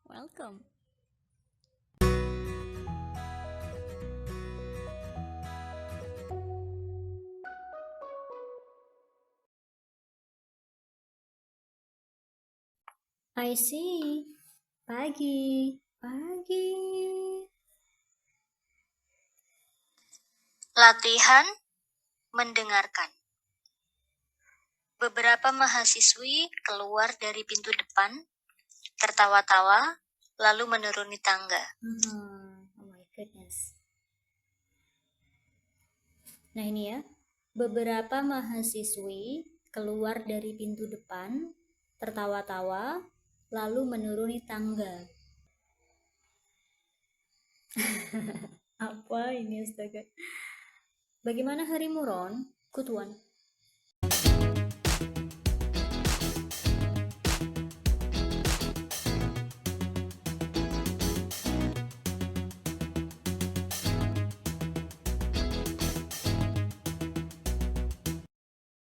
Welcome. I see. Pagi. Latihan mendengarkan. Beberapa mahasiswi keluar dari pintu depan, tertawa-tawa, lalu menuruni tangga. Oh my goodness. Nah ini ya, beberapa mahasiswi keluar dari pintu depan, tertawa-tawa, lalu menuruni tangga. Apa ini astaga? Bagaimana harimu, Ron? Good one.